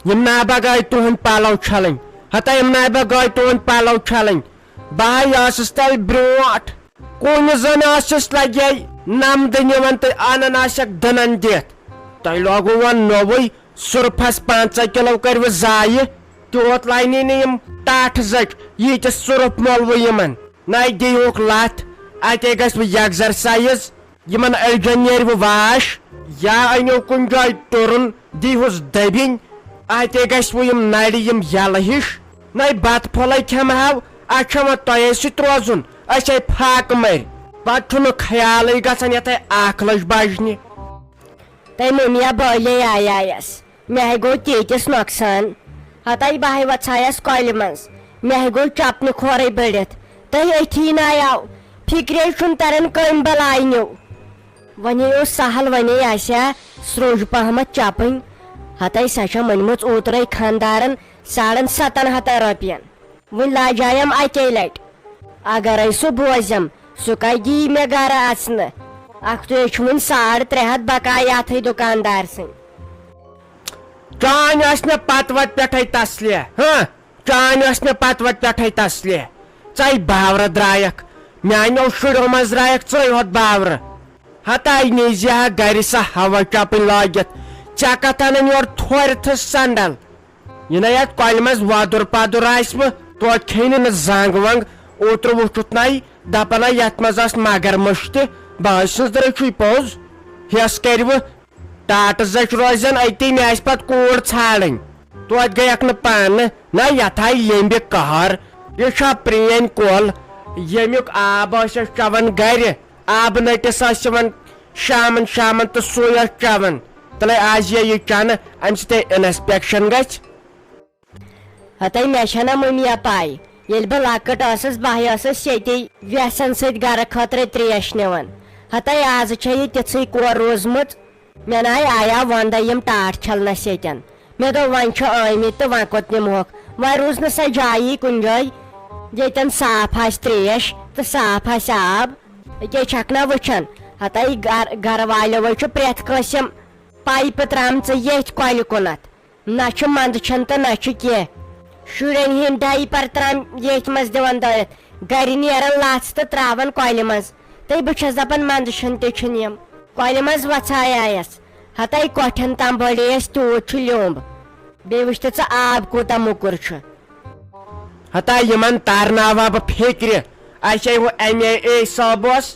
M نابغ آئی تہند پلو چھلن ہتا M نابغ آئی تہند پلو چھلن بہٕ آسس تل برونٹ کُنہِ زن آسس لگے نمدٕ نِوان تہٕ انان آسکھ دٕنن دِتھ تۄہہِ لوگوٗ وۄنۍ نوٚوُے سُرفس 5 کِلو کٔرِوٕ ضایہِ تیوٗت لنی نہٕ یِم ٹاٹھٕ زٔٹۍ ییٖتِس سُرف مولوٕ یِمن نَے دِیٖہُکھ لتھ اتے گژھِ وۄنۍ ایگزرسایز یِمن أڑجن نیرِوٕ واش یا أنِو کُنہِ جایہِ تُرُن دیٖہُس دٔبِنۍ اتے گژھِ وۄنۍ یِم نرِ یِم یلہٕ ہِش نَے بتہٕ پھوٚلے کھٮ۪مہو اَسہِ چھا وۄنۍ تۄہے سۭتۍ روزُن أسۍ ہے فاقہٕ مٔرۍ پتہٕ چھُنہٕ خیالٕے گژھان یتھے 1 لچھ بجنہِ تۄہہِ مٔمیا بٲلے آیس مےٚ ہے گوٚو تیٖتِس نۄقصان ہتاے بہٕ ہے وژھایس کۄلہِ منٛز مےٚ ہے گوٚو چپنہِ کھورے بٔڑِتھ تُہۍ أتھی نایاو فِکرے چھُنہٕ تران کٔمۍ بلاے نیوٗ وۄنۍ اوس سہل وۄنۍ آسہِ ہا سرٛوج پہمتھ چپٕنۍ ہتاے سۄ چھےٚ مٔنمٕژ اوترے خانٛدارن 750 رۄپین وۄنۍ لاجایم اکے لٹہِ اگرے سُہ بوزم سُہ کتہِ دی مےٚ گرٕ اژنہٕ اکھتُے چھُ وۄنۍ 350 بقایا اتھٕے دُکاندار سٕنٛدۍ چانہِ ٲس مےٚ پتہٕ وتہِ پٮ۪ٹھے تسلیا چانہِ ٲس مےٚ پتہٕ وتہِ پٮ۪ٹھے تسلیا ژے باورٕ درٛایکھ میانیو شُرٮ۪و منٛز درٛایکھ ژٕے ہوت باورٕ ہتاے نیٖزِ ہا گرِ سۄ ہوا چپٕنۍ لٲگِتھ ژےٚ کتھ انن یورٕ تھورِ تھٔز سنڈل یِنَے یتھ کۄلہِ منٛز وۄدُر پدُر آسوٕ توتہِ کھیٚنہِ نہٕ زنٛگ ونٛگ اوترٕ وٕچھُتھ نَے دپان یتھ منٛز ٲس مگر مٔچھ تہِ بہٕ ٲسٕس درٕے پوٚز ہٮ۪س کٔرِوٕ ٹاٹہٕ زٔچھ روزن أتی مےٚ آسہِ پتہٕ کوٗر ژھانڈٕنۍ توتہِ گٔیکھ نہٕ پانہٕ نہ یتھ آیہِ ییٚمبہِ قہر یہِ چھا پرٛٲنۍ کۄل ییٚمیُک آب ٲسۍ أسۍ چٮ۪وان گرِ آبہٕ نٔٹِس ٲسۍ یِوان شامن شامن تہٕ سُے ٲسۍ چٮ۪وان تلے آز یہِ چنہٕ امہِ سۭتۍ انسپیکشن گژھِ ہتاے مےٚ چھنا مٔمیا پاے ییٚلہِ بہٕ لۄکٕٹ ٲسٕس بہٕ ٲسٕس ییٚتی ویسن سۭتۍ گرٕ خٲطرٕ تریش نِوان ہتاے آز چھےٚ یہِ تِژھٕے کور روٗزمٕژ مےٚ ناے آیا ونٛدے یِم ٹاٹھ چھلنس ییٚتٮ۪ن مےٚ دوٚپ وۄنۍ چھِ آمٕتۍ تہٕ وۄنۍ کوٚت نِمہوکھ وۄنۍ روٗز نہٕ سۄ جایی کُنہِ جایہِ ییٚتٮ۪ن صاف آسہِ تریش تہٕ صاف آسہِ آب أکے چھکھ نا وٕچھان ہتاے گرٕ والیو چھُ پرٛٮ۪تھ کٲنٛسہِ یِم پایپہٕ ترٛامژٕ ییٚتھۍ کۄلہِ کُنتھ نہ چھُ منٛدچھان تہٕ نہ چھُ کینٛہہ شُرٮ۪ن ہٕنٛدۍ ڈایپر ترام ییٚتھۍ منٛز دِوان دٲرِتھ گرِ نیران لژھ تہٕ تراوان کۄلہِ منٛز تہٕ بہٕ چھس دپان منٛدچھان تہِ چھِنہٕ یِم کۄلہِ منٛز وژھایس ہتاے کۄٹھٮ۪ن تام بڑے اَسہِ تیوٗت چھُ لیوٚمب بیٚیہِ وٕچھ تہٕ ژٕ آب کوٗتاہ موٚکُر چھُ ہتاے یِمن تارناوا بہٕ فِکرِ اَسے ہُہ MAA صٲب اوس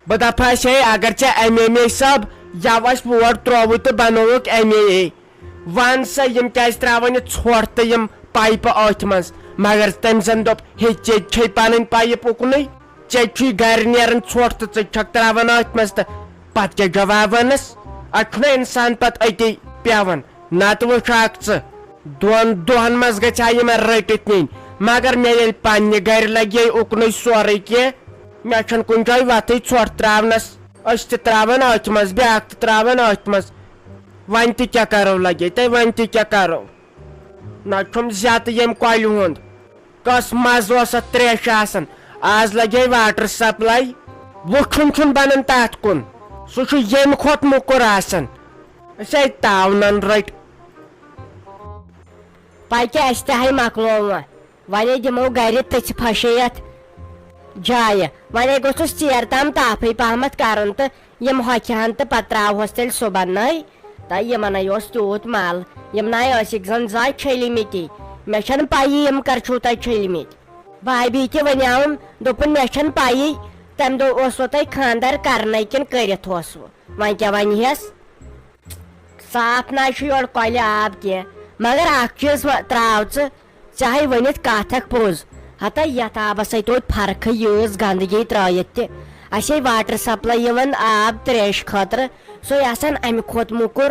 بہٕ دپہس ہے اگر ژےٚ MMA صٲب یو اَسہِ ووٹ ترووُے تہٕ بنووُکھ MAA ون سا یِم کیازِ تراون یہِ ژھۄٹھ تہٕ یِم پایپہٕ أتھۍ منٛز مگر تٔمۍ زن دوٚپ ہے ژےٚ چھے پنٕنۍ پایپ اُکنُے ژےٚ چھُے گرِ نیران ژھۄٹھ تہٕ ژٕ چھکھ تراوان أتھۍ منٛز تہٕ پتہٕ کیٛاہ جواب ونس اتھ چھُنہ انسان پتہٕ أتی پیوان نتہٕ وٕچھ اکھ ژٕ 2 دۄہن منٛز گژھِ ہا یہِ مےٚ رٔٹِتھ نِنۍ مگر مےٚ ییٚلہِ پننہِ گرِ لگے اُکنُے سورُے کینٛہہ مےٚ چھُنہٕ کُنہِ جایہِ وتھٕے ژھۄٹھ تراونس أسۍ تہِ تراوان أتھۍ منٛز بیاکھ تہِ تراوان أتھۍ منٛز وۄنۍ تہِ کیٛاہ کرو لگے تہٕ وۄنۍ تہِ کیٛاہ کرو نہ چھُم زیادٕ ییٚمہِ کۄلہِ ہُنٛد کس مزٕ اوس اتھ تریشہِ آسان آز لگے واٹر سپلاے وٕچھُن چھُنہٕ بنان تتھ کُن سُہ چھُ ییٚمہِ کھۄتہٕ موٚکُر آسان أسۍ ہے تاونن رٔٹۍ پکہِ اَسہِ تہِ ہے مۄکلو وۄنۍ وۄنۍ دِمو گرِ تٔژِ پھشے جایہِ وۄنۍ گوٚژھُس ژیر تام تاپھٕے پہمتھ کرُن تہٕ یِم ہۄکھِ ہن تہٕ پتہٕ تراوہوس تیٚلہِ صبحن نٕے تہٕ یِمن ہے اوس تیوٗت مل یِم ناے ٲسِکھ زن زانٛہہ چھٔلمٕتی مےٚ چھنہٕ پیی یِم کر چھُو تۄہہِ چھٔلمٕتۍ بھابھی تہِ ونیاوُم دوٚپُن مےٚ چھنہٕ پیی تمہِ دۄہ اوسوٕ تۄہہِ خانٛدر کرنے کِنہٕ کٔرِتھ اوسوٕ وۄنۍ کیٛاہ ونہس صاف نہ چھُ یورٕ کۄلہِ آب کینٛہہ مگر اکھ چیٖز تراو ژٕ ژےٚ ہے ؤنِتھ کتھ اکھ پوٚز ہتاے یتھ آبس ہے توتہِ فرقٕے یٲژ گنٛدگی ترٲیِتھ تہِ اَسے واٹر سپلاے یِوان آب تریش خٲطرٕ سُے آسان امہِ کھۄتہٕ موٚکُر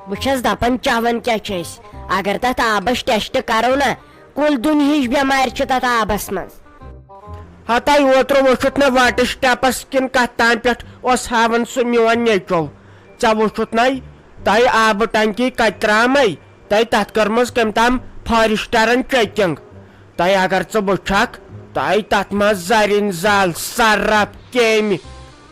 بہٕ چھس دپان چٮ۪وان کیٛاہ چھِ أسۍ اگر تتھ آبس ٹیسٹ کرو نا کُل دُنہِچ بٮ۪مارِ چھِ تتھ آبس منٛز ہتاے اوترٕ وٕچھُتھ نہ واٹر سٹیپس کِنہٕ کتھ تام پٮ۪ٹھ اوس ہاوان سُہ میون نیٚچو ژےٚ وٕچھُتھ نَے تۄہہِ آبہٕ ٹنکی کتہِ ترامے تۄہہِ تتھ کٔرمٕژ کٔمۍ تام فارسٹرن چیکنگ تۄہہِ اگر ژٕ وٕچھکھ تۄہہِ تتھ منٛز زرٕنۍ زل سرف کیمہِ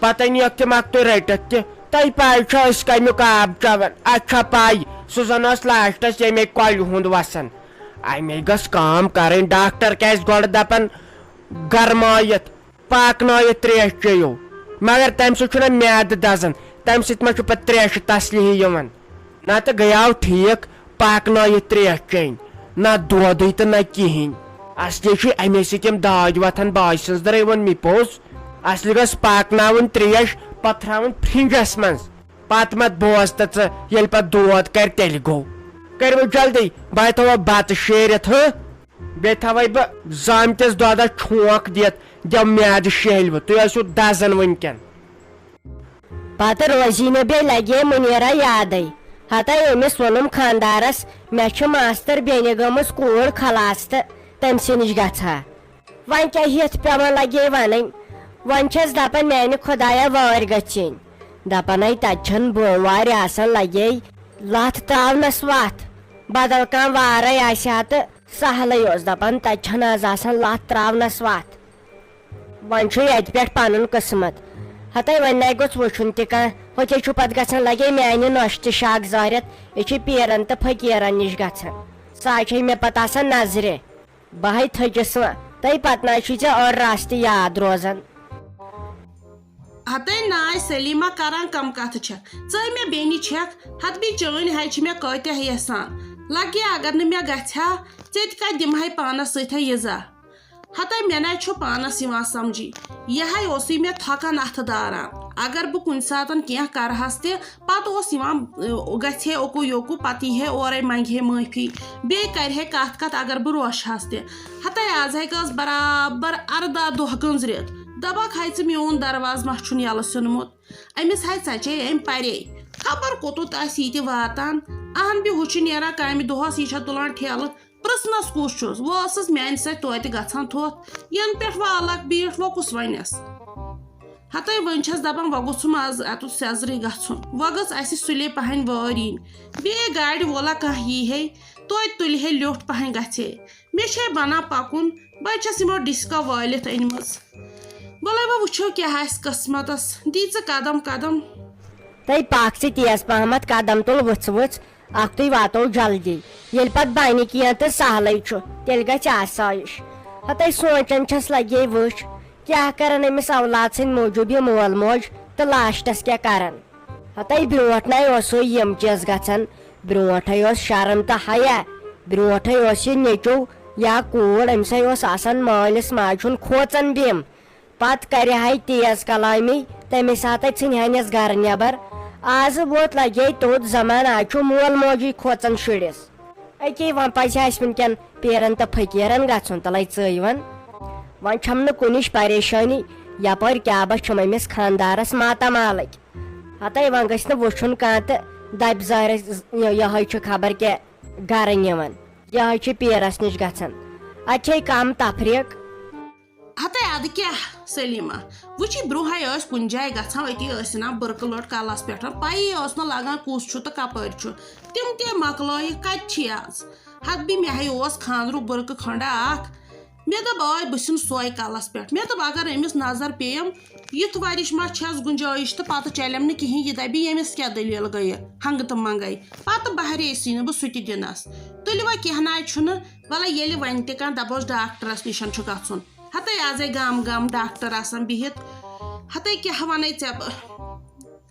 پتہٕ نِیکھ تِم اکھ تُہۍ رٔٹِتھ تہِ تۄہہِ پاے چھا أسۍ کمیُک آب چٮ۪وان اتھ چھا پاے سُہ زن ٲس لاسٹس ییٚمے کۄلہِ ہُنٛد وسان اَمے گٔژھ کٲم کَرٕنۍ ڈاکٹر کیٛازِ گۄڈٕ دپان گرمٲیِتھ پاکنٲیِتھ تریش چیٚیِو مگر تمہِ سۭتۍ چھُنہ میادٕ دزان تمہِ سۭتۍ ما چھُ پتہٕ تریشہِ تسلی یِوان نتہٕ گٔیاو ٹھیٖک پاکنٲیِتھ تریش چیٚنۍ نہ دۄدٕے تہٕ نہ کِہینۍ اصلی چھُ امے سۭتۍ یِم داج وتھان باجہِ سٕنٛز درے ووٚن مےٚ پوٚز اصلی گٔژھ پاکناوٕنۍ تریش پتہٕ تھاوٕنۍ فرجس منٛز پتہٕ مت بوز تہٕ ژٕ ییٚلہِ پتہٕ دود کرِ تیٚلہِ گوٚو کٔرِو جلدی بہٕ تھاوو بتہٕ شیرِتھ بیٚیہِ تھاوے بہٕ زامتِس دۄدس چھونٛکھ دِتھ دِو میادٕ شیہلوٕ تُہۍ ٲسِو دزان وٕنکٮ۪ن پتہٕ روزی نہٕ بیٚیہِ لگے مُنیرا یادے ہتا أمِس ووٚنُم خانٛدارس مےٚ چھِ ماستٕر بیٚنہِ گٔمٕژ کوٗر خلاص تہٕ تٔمسٕے نِش گژھٕ وۄنۍ کیٛاہ ہٮ۪تھ پیوان لگے ونٕنۍ وۄنۍ چھس دپان میانہِ خۄدایا وٲرۍ گٔژھِنۍ دپان ہے تتہِ چھنہٕ بوموارِ آسان لگے لتھ تراونس وتھ بدل کانٛہہ وارے آسہِ ہا تہٕ سہلٕے اوس دپان تتہِ چھنہٕ آز آسان لتھ تراونس وتھ وۄنۍ چھُ یتہِ پٮ۪ٹھ پنُن قٕسمت ہتے وۄنۍ نَے گوٚژھ وٕچھُن تہِ کانٛہہ ہوٚتے چھُ پتہٕ گژھان لگے میانہِ نۄشہِ تہِ شاک زٲرِتھ یہِ چھِ پیرن تہٕ فقیٖرن نِش گژھان سۄ چھے مےٚ پتہٕ آسان نظرِ بہٕ ہے تھٔچِس وۄنۍ تہٕ پتہٕ نہ چھُے ژےٚ أڑ راستہٕ یاد روزان ہتے ناے سلیما کران کم کتھ چھکھ ژٕ مےٚ بیٚنہِ چھکھ ہتہٕ بیٚیہِ چٲنۍ ہے چھِ مےٚ کۭتیاہ یژھان لگے اگر نہٕ مےٚ گژھِ ہا ژےٚ تہِ کتہِ دِمہے پانس سۭتۍ یِزا ہتے مےٚ نَے چھُ پانس یِوان سمجھی یِہے اوسُے مےٚ تھۄکان اتھٕ داران اگر بہٕ کُنہِ ساتن کینٛہہ کرہس تہِ پتہٕ اوس یِوان گژھِ ہے اوکُے یوکُے پتہٕ یی ہے اورے منگہِ ہے معٲفی بیٚیہِ کرِ ہے کتھ کتھ اگر بہٕ روشہس تہِ ہتے آز ہے ٲس برابر ارداہ دۄہ گٔنٛزرِتھ دپکھ ہے ژٕ میون دروازٕ ما چھُن یلہٕ ژھیوٚنمُت أمِس ہے ژچے أمۍ پرے خبر کوٚتُتھ آسہِ یہِ تہِ واتان اہن بیٚیہِ ہُہ چھُ نیران کامہِ دۄہس یہِ چھےٚ تُلان ٹھیلہٕ پرژھنس کُس چھُس وۄنۍ ٲسٕس میانہِ سۭتۍ توتہِ گژھان تھوٚد ینہٕ پٮ۪ٹھ وۄنۍ الگ بیٖٹھ وۄنۍ کُس ونٮ۪س ہتے وۄنۍ چھس دپان وۄنۍ گوٚژھُم آز اتُتھ سیزرٕے گژھُن وۄنۍ گٔژھ اسہِ سُلے پہن وٲرۍ یِنۍ بیٚیہِ گاڑِ وولا کانٛہہ یی ہے توتہِ تُلہِ ہے لیوٚٹھ پہن گژھِ ہے مےٚ چھے بنان پکُن بہٕ چھس یِمو ڈسکو وٲلِتھ أنمٕژ وَلے وۄنۍ وٕچھو کیٛاہ آسہِ قٕسمتس دی ژٕ قدم قدم تُہۍ پاک ژٕ تیز پہمتھ قدم تُل وٕژھ وٕژھ اکھتُے واتو جلدی ییٚلہِ پتہٕ بنہِ کینٛہہ تہٕ سہلٕے چھُ تیٚلہِ گژھِ آسٲیِش ہتے سونٛچان چھس لگے وٕچھ کیٛاہ کرن أمِس اولاد سٕنٛدۍ موٗجوٗب یہِ مول موج تہٕ لاسٹس کیٛاہ کرن ہتے برونٛٹھ نَے اوسُے یِم چیٖز گژھان برونٛٹھے اوس شرم تہٕ حیا برونٛٹھے اوس یہِ نیٚچوٗ یا کوٗر أمسے اوس آسان مٲلِس ماجہِ ہُنٛد کھوژان بِم پتہٕ کرِ ہے تیز کلامی تمے ساتہٕ ژھٕنہنس گرٕ نٮ۪بر آز ووت لگے توٚت زمان آز چھُ مول موجی کھوژان شُرِس أکے وۄنۍ پزِ اسہِ وٕنکٮ۪ن پیرن تہٕ فقیٖرن گژھُن تلے ژٕے وۄنۍ چھم نہٕ کُنِچ پریشٲنی یپٲرۍ کیٛاہ بہ چھُم أمِس خانٛدارس ماتامالٕکۍ ہتے وۄنۍ گژھِ نہٕ وٕچھُن کانٛہہ تہٕ دبہِ زٲرِس یِہے چھُ خبر کیٛاہ گرٕ نِوان یِہے چھُ پیرس نِش گژھان اتہِ چھے کم تفریٖق ہتے ادٕ کیٛاہ سلیما وٕچھی برونٛہے ٲسۍ کُنہِ جایہِ گژھان أتی ٲسۍ انان بٕرکہٕ لٔٹ کلس پٮ۪ٹھ پایی ٲس نہٕ لگان کُس چھُ تہٕ کپٲرۍ چھُ تِم تہِ مۄکلٲیِکھ کتہِ چھِ آز ہتہٕ بیٚیہِ مےٚ ہے اوس خانٛدرُک بٕرکہٕ کھنڈا اکھ مےٚ دوٚپ ٲے بہٕ ژھٕن سۄے کلس پٮ۪ٹھ مےٚ دوٚپ اگر أمِس نظر پیٚیَم یِتھ ؤرِش ما چھس گُنجٲیِش تہٕ پتہٕ چلیم نہٕ کِہینۍ یہِ دپہِ ییٚمِس کیٛاہ دٔلیٖل گٔیہِ ہنگہٕ تہٕ منگے پتہٕ بہریسٕے نہٕ بہٕ سُہ تہِ دِنس تُلہِ وۄنۍ کینٛہہ ناے چھُنہٕ وَلے ییٚلہِ وۄنۍ تہِ کانٛہہ دپوس ڈاکٹرس نِشن چھُ گژھُن ہتے آزے گام گام ڈاکٹر آسان بِہِتھ ہتے کیٛاہ ونے ژےٚ بہٕ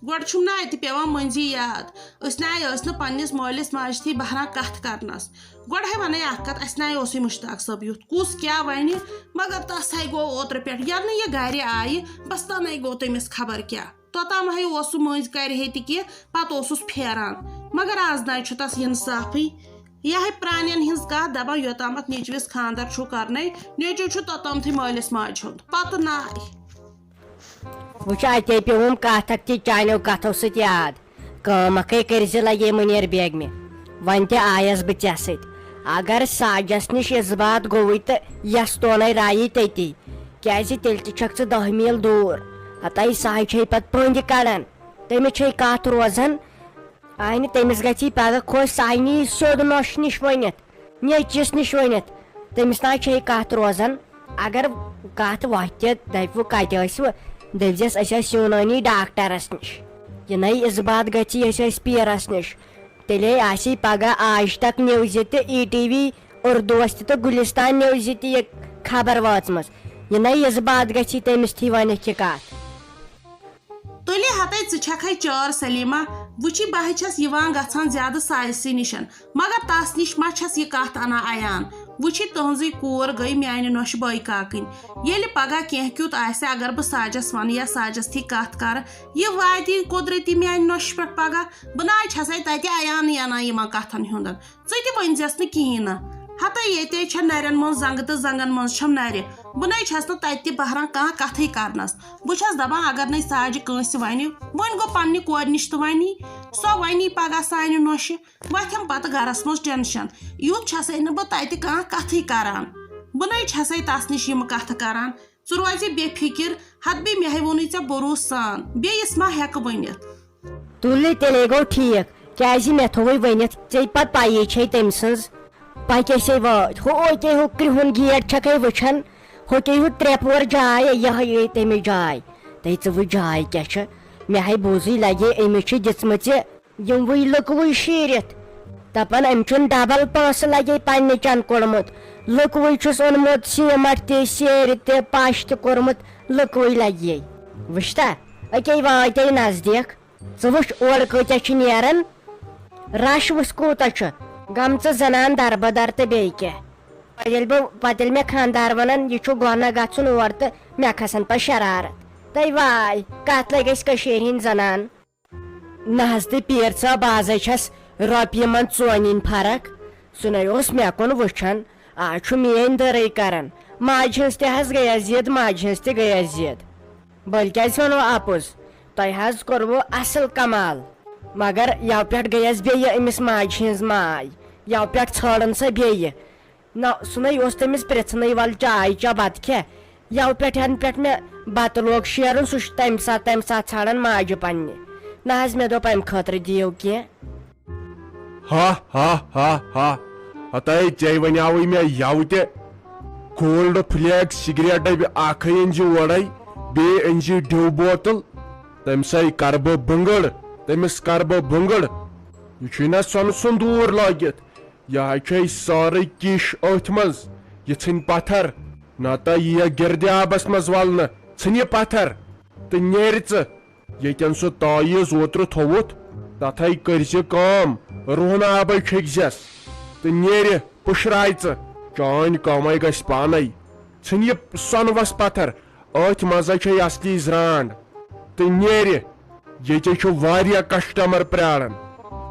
گۄڈٕ چھُم نہٕ اَتہِ پیٚوان مٔنٛزی یاد أسۍ ناے ٲسۍ نہٕ پننِس مٲلِس ماجہِ تھی بہران کتھ کرنس گۄڈٕ ہے ونے اکھ کتھ اسہِ ناے اوسُے مُشتاق صٲب یُتھ کُس کیٛاہ وَنہِ مگر تس ہے گوٚو اوترٕ پٮ۪ٹھ یَنہٕ یہِ گرِ آیہِ بس تَنے گوٚو تٔمِس خبر کیٛاہ توٚتام ہے اوس سُہ مٔنٛزۍ کرِ ہے تہِ کینٛہہ پتہٕ اوسُس پھیران مگر آز ناے چھُ تس اِنصافٕے یِہے پرانٮ۪ن ہِنٛز کتھ دپان یوٚتامتھ نیٚچوِس خانٛدر چھُ کرنے نیٚچوٗ چھُ توٚتامتھٕے مٲلِس ماجہِ ہُنٛد پتہٕ ناے وٕچھ اتے پیوٚوُم کتھ اکھ تہِ چانیو کتھو سۭتۍ یاد کٲم اکھے کٔرزِ لگے مُنیر بیگمہِ وۄنۍ تہِ آیس بہٕ ژےٚ سۭتۍ اگر ساجس نِش اِثبات گوٚوُے تہٕ یس تونَے رایی تٔتی کیٛازِ تیٚلہِ تہِ چھکھ ژٕ 10 میٖل دوٗر ہتے ساے چھے پتہٕ پٔنٛدۍ کڑان تٔمِس چھے کتھ روزان آے نہٕ تٔمِس گژھی پگہہ خۄش ساے نی سیوٚد نۄشہِ نِش ؤنِتھ نیٚچوِس نِش ؤنِتھ تٔمِس ناے چھے کتھ روزان اگر کتھ وۄتھِ دپوٕ کتہِ ٲسوٕ دٔپزٮ۪س أسۍ ٲسۍ یوٗنٲنی ڈاکٹرس نِش یہِ نَے اِثبات گژھی أسۍ ٲسۍ پیرس نِش تیلے آسی پگہ آج تک نِوزِ تہٕ ای ٹی وی اردوٗوس تہِ تہٕ گُلستان نِوزِ تہِ یہِ خبر وٲژمٕژ یہِ نَے یِژ بات گژھی تٔمِس تھی ونِتھ یہِ کتھ تُلہِ ہتے ژٕ چھکھے چار سلیما وٕچھی بہٕ چھس یِوان گژھان زیادٕ سایسٕے نِشن مگر تس نِش ما چھس یہِ کتھ انان عیان وٕچھی تُہنزٕے کوٗر گٔے میانہِ نۄشہِ بٲے کاکٕنۍ ییٚلہِ پگہہ کینٛہہ کیُتھ آسہِ اگر بہٕ ساجس ونہٕ یا ساجس تھی کتھ کرٕ یہِ واتی قۄدرتی میانہِ نۄشہِ پٮ۪ٹھ پگہہ بہٕ ناے چھسے تتہِ عیانٕے انان یِمن کتھن ہُنٛدن ژٕ تہِ ؤنزٮ۪س نہٕ کِہیٖنۍ نہٕ ہتے ییٚتے چھےٚ نرٮ۪ن منٛز زنگہٕ تہٕ زنگن منٛز چھم نرِ بہٕ نَے چھس نہٕ تتہِ تہِ بہران کانٛہہ کتھٕے کرنس بہٕ چھس دپان اگر نَے ساجہِ کٲنٛسہِ وَنہِ وۄنۍ گوٚو پننہِ کورِ نِش تہٕ وَنی سۄ وَنی پگہہ سانہِ نۄشہِ وۄتھٮ۪م پتہٕ گرس منٛز ٹٮ۪نشن یُتھ چھسے نہٕ بہٕ تتہِ کانٛہہ کتھٕے کران بہٕ نَے چھسے تس نِش یِم کتھٕ کران ژٕ روزِ بے فِکر ہتہٕ بیٚیہِ مےٚ ووٚنُے ژےٚ بروٗسہٕ سان بیٚیِس ما ہٮ۪کہٕ ؤنِتھ تُلہِ تیٚلے گوٚو ٹھیٖک کیازِ مےٚ تھووُے ؤنِتھ ژےٚ پتہٕ پَیی چھے تٔمۍ سٕنٛز پکے وٲتۍ ہوکے ہُہ کرٛہُن گیٹ چھکھے وٕچھان ہوکے ہُہ ترٛےٚ جاے یِہے تَمِچ جاے تہٕ ژٕ وٕچھ جاے کیٛاہ چھِ مےٚ ہاے بوٗزٕے لگے أمِس چھِ دِژمٕژِ یِموٕے لُکوٕے شیٖرِتھ دپان أمۍ چھُنہٕ ڈبل پونٛسہٕ لگے پننہِ چن کوٚڑمُت لُکوٕے چھُس اوٚنمُت سیٖمٹ تہِ سیرِ تہِ پش تہِ کوٚرمُت لُکوٕے لگے وٕچھتا أکے واتے نزدیٖک ژٕ وٕچھ اورٕ کۭتیاہ چھِ نیران رش وٕچھ کوٗتاہ چھُ گٔمژٕ زنان دربدر تہٕ بیٚیہِ کیٛاہ پتہٕ ییٚلہِ مےٚ خانٛدار ونان یہِ چھُ گۄناہ گژھُن اور تہٕ مےٚ کھسان پتہٕ شرارت تٔے واے کتھ لگہِ أسۍ کٔشیٖرِ ہِنٛدۍ زنان نہ حظ تہٕ پیٖر صٲب آزے چھس رۄپیہِ منٛز ژونِنۍ فرق سُہ نَے اوس مےٚ کُن وٕچھان آز چھُ میٲنۍ دٔرٕے کران ماجہِ ہٕنٛز تہِ حظ گٔیس ضِد ماجہِ ہٕنٛز تہِ گٔیس ضِد بٔلۍ کیازِ ونو اپُز تۄہہِ حظ کوٚروٕ اصل کمال مگر یو پٮ۪ٹھ گٔیس بیٚیہِ أمِس ماجہِ ہٕنٛز ماے یو پٮ۪ٹھ ژھٲرٕن سۄ بیٚیہِ نہ سُہ نَے اوس تٔمِس پرژھنٕے ول چاے چا بتہٕ کھےٚ یو پٮ۪ٹھ مےٚ بتہٕ لوگ شیرُن سُہ چھُ تمہِ ساتہٕ ژھانڈان ماجہِ پننہِ نہ حظ مےٚ دوٚپ امہِ خٲطرٕ دِیِو کینٛہہ ہا ہا ہا ہا ہتے ژے ونیاوٕے مےٚ یوٕ تہِ کولڈ فلیگ سگریٹ ڈبہِ اکھے أنزِ اورے بیٚیہِ أنزِ ڈِو بوتل تمہِ سۭتۍ کرٕ بہٕ بٕنگٕڑ تٔمِس کرٕ بہٕ بٕنگٕڑ یہِ چھُے نہ سۄنہٕ سندوٗر لٲگِتھ یہِ چھے سٲرٕے کِش أتھۍ منٛز یہِ ژھٕنہِ پتھر نتہٕ یہِ گِردِ آبس منٛز ولنہٕ ژھٕنہِ یہِ پتھر تہٕ نیرِ ژٕ ییٚتٮ۪ن سُہ تٲیٖز اوترٕ تھووُتھ تتھے کٔرزِ کٲم رُہن آبے چھٔکزٮ۪س تہٕ نیرِ پُشراے ژٕ چٲنۍ کٲمے گژھِ پانے ژھٕنہِ یہِ سۄنوس پتھر أتھۍ منٛزے چھے اصلی زرانڈ تہٕ نیرِ ییٚتہِ چھُ واریاہ کسٹمر پراران